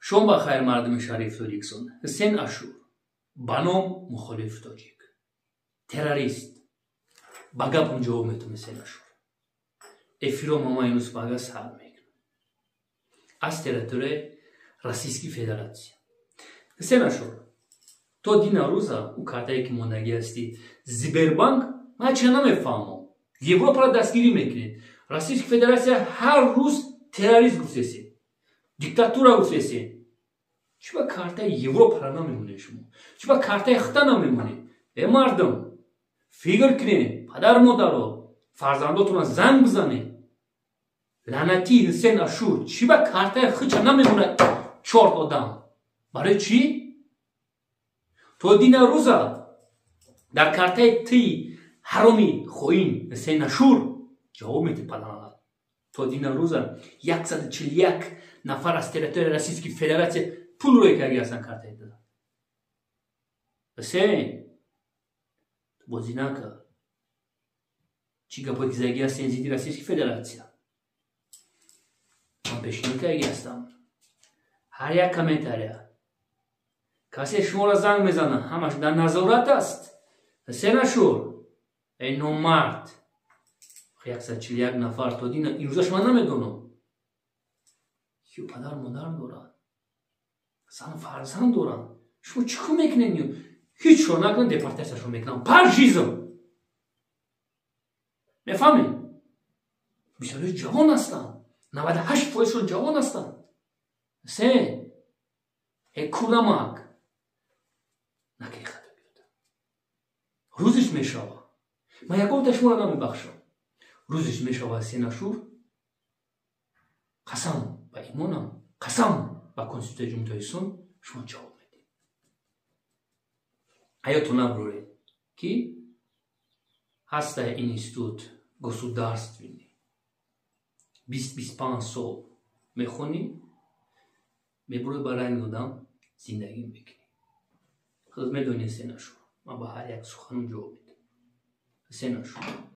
شما بخیر مردم شریف توجیکستان. حسین اشور بانام مخالف توجیک تروریست باگا پنجاب میتونه حسین اشور افیرو ماماینوس باگا سال میکنه از تریتوری روسیسکی فدراسیون. حسین اشور تو دینا روزا او کارتایی که موندگی هستی زیبربانک ما چه نمیفهمم یوروپا را دستگیری میکنید. روسیسکی فدراسیون هر روز تروریست گفتسی دیکتاتورا گفتسی. چی با کارتای یوروپا را نمیمونه شما؟ چی با کارتای خطا نمیمونه؟ ای مردم فکر کنید پدر مادرو فرزنداتون را زنگ بزنید. لعنتی حسین اشور چی با کارتای خچ نمیمونه؟ چهار آدم برای چی؟ تو دینا روزا در کارتای تی حرامی خوین حسین اشور جواب میده پدران. تو دینا روزا 141 نفر از تریتوری روسیسکی فدراسیون پول روی کاری هستن کارتای دادن. حسین بازی نکن. چی گپا که زگی هستین زیدی روسیسکی فدراسیون. من پیشنهاد کاری هستم. هر یک کامنتاریا کسی شما را زنگ میزنه همش در نظارت است. حسین اشور ای نامرد 141 نفر تو دینا این روزا شما نمیدونم یو پدر مادر دارن زن فرزند دارن شما چیکار میکنین؟ هیچ شو نکنن دپارتیشن میکنن پرژیزم میفهمین؟ بسیاری جوان هستن 98% جوان هستن. حسین ای کورمک نکی خطا بیاد روزش میشوه. من یکم تا شما را نمیبخشم. روزش میشوه حسین اشور قسم با ایمانم قسم با کنستیتوسیون جمهوری اسلامی شما جواب میدید. آیا نبروه کی هسته اینستیتوت گосударственный 20-25 سال میخونی میبروی برای این آدم زندگی میکنی. خود میدونی حسین اشور من با هر یک سخنم جواب میدم. حسین اشور